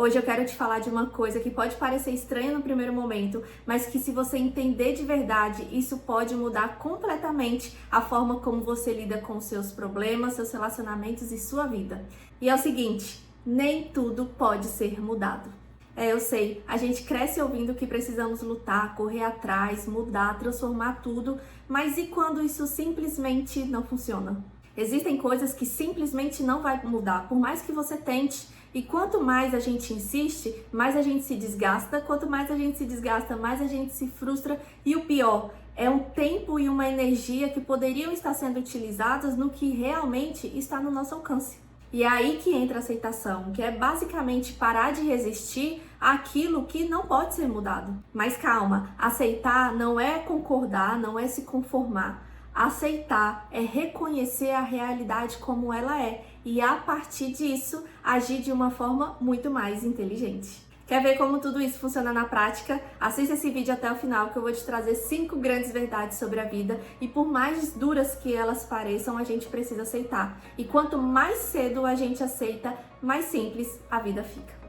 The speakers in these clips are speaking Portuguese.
Hoje eu quero te falar de uma coisa que pode parecer estranha no primeiro momento, mas que se você entender de verdade, isso pode mudar completamente a forma como você lida com seus problemas, seus relacionamentos e sua vida. E é o seguinte, nem tudo pode ser mudado. Eu sei, a gente cresce ouvindo que precisamos lutar, correr atrás, mudar, transformar tudo, mas e quando isso simplesmente não funciona? Existem coisas que simplesmente não vai mudar, por mais que você tente. E quanto mais a gente insiste, mais a gente se desgasta. Quanto mais a gente se desgasta, mais a gente se frustra. E o pior, é um tempo e uma energia que poderiam estar sendo utilizadas no que realmente está no nosso alcance. E é aí que entra a aceitação, que é basicamente parar de resistir àquilo que não pode ser mudado. Mas calma, aceitar não é concordar, não é se conformar. Aceitar é reconhecer a realidade como ela é e, a partir disso, agir de uma forma muito mais inteligente. Quer ver como tudo isso funciona na prática? Assista esse vídeo até o final que eu vou te trazer 5 grandes verdades sobre a vida e por mais duras que elas pareçam, a gente precisa aceitar. E quanto mais cedo a gente aceita, mais simples a vida fica.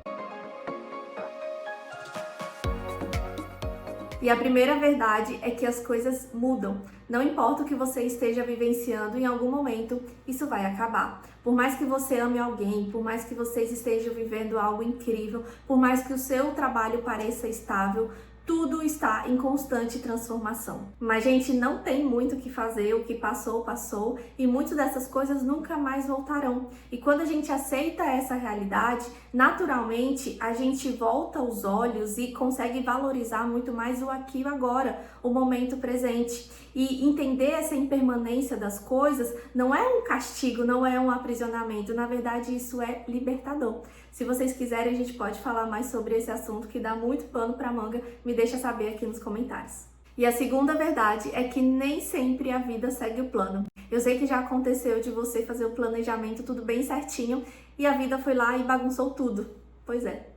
E a primeira verdade é que as coisas mudam. Não importa o que você esteja vivenciando, em algum momento isso vai acabar. Por mais que você ame alguém, por mais que vocês estejam vivendo algo incrível, por mais que o seu trabalho pareça estável, tudo está em constante transformação. Mas, gente, não tem muito o que fazer, o que passou, passou, e muitas dessas coisas nunca mais voltarão. E quando a gente aceita essa realidade, naturalmente a gente volta os olhos e consegue valorizar muito mais o aqui e o agora, o momento presente. E entender essa impermanência das coisas não é um castigo, não é um aprisionamento, na verdade isso é libertador. Se vocês quiserem, a gente pode falar mais sobre esse assunto que dá muito pano pra manga, me deixa saber aqui nos comentários. E a segunda verdade é que nem sempre a vida segue o plano. Eu sei que já aconteceu de você fazer o planejamento tudo bem certinho e a vida foi lá e bagunçou tudo. Pois é.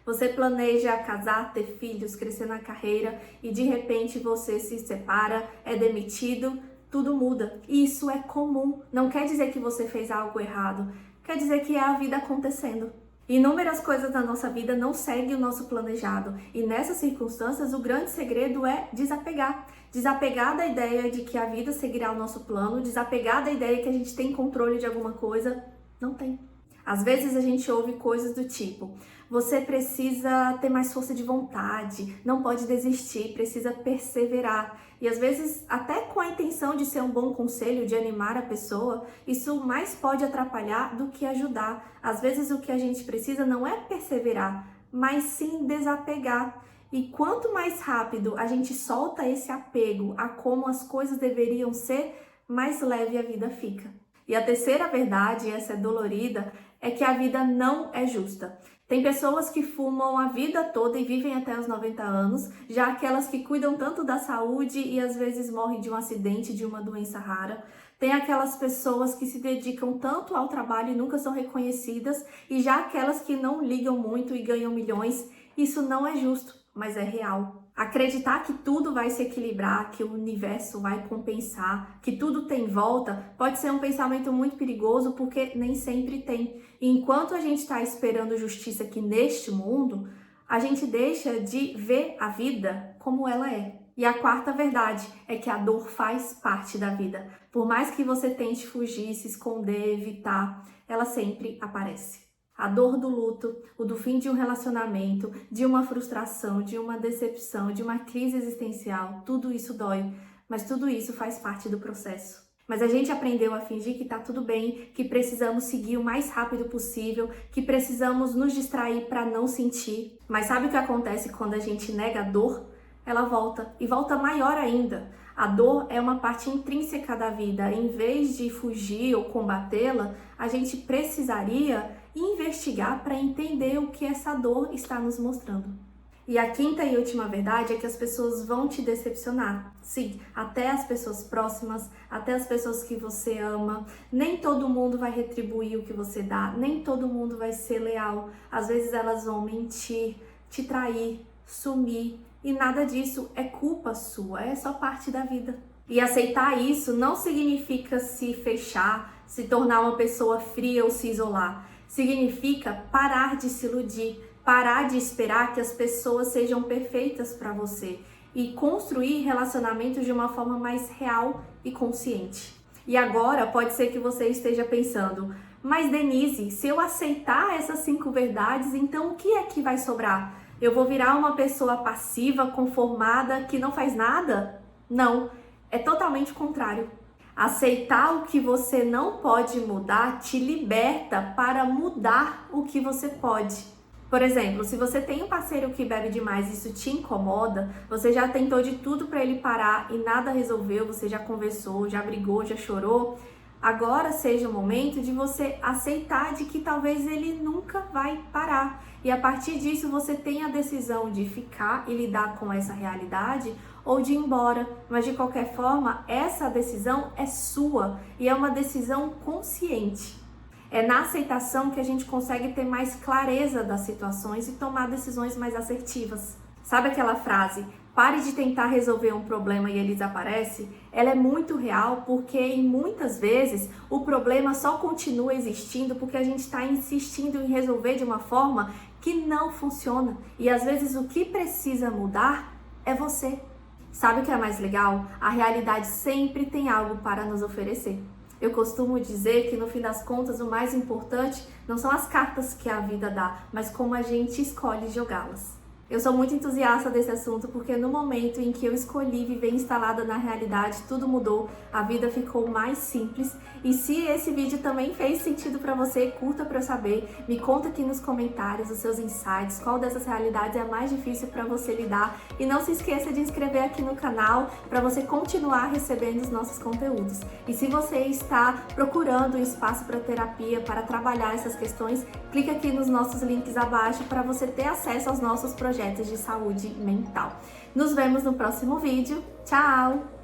Você planeja casar, ter filhos, crescer na carreira e de repente você se separa, é demitido, tudo muda. E isso é comum. Não quer dizer que você fez algo errado, quer dizer que é a vida acontecendo. Inúmeras coisas da nossa vida não seguem o nosso planejado e nessas circunstâncias o grande segredo é desapegar. Desapegar da ideia de que a vida seguirá o nosso plano, desapegar da ideia que a gente tem controle de alguma coisa. Não tem. Às vezes a gente ouve coisas do tipo: você precisa ter mais força de vontade, não pode desistir, precisa perseverar. E às vezes, até com a intenção de ser um bom conselho, de animar a pessoa, isso mais pode atrapalhar do que ajudar. Às vezes o que a gente precisa não é perseverar, mas sim desapegar. E quanto mais rápido a gente solta esse apego a como as coisas deveriam ser, mais leve a vida fica. E a terceira verdade, essa é dolorida, é que a vida não é justa. Tem pessoas que fumam a vida toda e vivem até os 90 anos, já aquelas que cuidam tanto da saúde e às vezes morrem de um acidente, de uma doença rara. Tem aquelas pessoas que se dedicam tanto ao trabalho e nunca são reconhecidas, e já aquelas que não ligam muito e ganham milhões. Isso não é justo, mas é real. Acreditar que tudo vai se equilibrar, que o universo vai compensar, que tudo tem volta, pode ser um pensamento muito perigoso porque nem sempre tem. E enquanto a gente está esperando justiça aqui neste mundo, a gente deixa de ver a vida como ela é. E a quarta verdade é que a dor faz parte da vida. Por mais que você tente fugir, se esconder, evitar, ela sempre aparece. A dor do luto, o do fim de um relacionamento, de uma frustração, de uma decepção, de uma crise existencial, tudo isso dói, mas tudo isso faz parte do processo. Mas a gente aprendeu a fingir que tá tudo bem, que precisamos seguir o mais rápido possível, que precisamos nos distrair para não sentir. Mas sabe o que acontece quando a gente nega a dor? Ela volta, e volta maior ainda. A dor é uma parte intrínseca da vida. Em vez de fugir ou combatê-la, a gente precisaria investigar para entender o que essa dor está nos mostrando. E a quinta e última verdade é que as pessoas vão te decepcionar. Sim, até as pessoas próximas, até as pessoas que você ama. Nem todo mundo vai retribuir o que você dá, nem todo mundo vai ser leal. Às vezes elas vão mentir, te trair, sumir. E nada disso é culpa sua, é só parte da vida. E aceitar isso não significa se fechar, se tornar uma pessoa fria ou se isolar. Significa parar de se iludir, Parar de esperar que as pessoas sejam perfeitas para você e construir relacionamentos de uma forma mais real e consciente. E agora pode ser que você esteja pensando, mas Denise, se eu aceitar essas 5 verdades, então o que é que vai sobrar? Eu vou virar uma pessoa passiva, conformada, que não faz nada? Não, é totalmente o contrário. Aceitar o que você não pode mudar te liberta para mudar o que você pode. Por exemplo, se você tem um parceiro que bebe demais e isso te incomoda, você já tentou de tudo para ele parar e nada resolveu, você já conversou, já brigou, já chorou, agora seja o momento de você aceitar de que talvez ele nunca vai parar. E a partir disso você tem a decisão de ficar e lidar com essa realidade ou de ir embora. Mas de qualquer forma, essa decisão é sua e é uma decisão consciente. É na aceitação que a gente consegue ter mais clareza das situações e tomar decisões mais assertivas. Sabe aquela frase, pare de tentar resolver um problema e ele desaparece? Ela é muito real porque muitas vezes o problema só continua existindo porque a gente está insistindo em resolver de uma forma que não funciona. E às vezes o que precisa mudar é você. Sabe o que é mais legal? A realidade sempre tem algo para nos oferecer. Eu costumo dizer que no fim das contas o mais importante não são as cartas que a vida dá, mas como a gente escolhe jogá-las. Eu sou muito entusiasta desse assunto porque no momento em que eu escolhi viver instalada na realidade, tudo mudou, a vida ficou mais simples. E se esse vídeo também fez sentido para você, curta para eu saber, me conta aqui nos comentários os seus insights, qual dessas realidades é a mais difícil para você lidar. E não se esqueça de inscrever aqui no canal para você continuar recebendo os nossos conteúdos. E se você está procurando um espaço para terapia, para trabalhar essas questões, clica aqui nos nossos links abaixo para você ter acesso aos nossos projetos de saúde mental. Nos vemos no próximo vídeo. Tchau!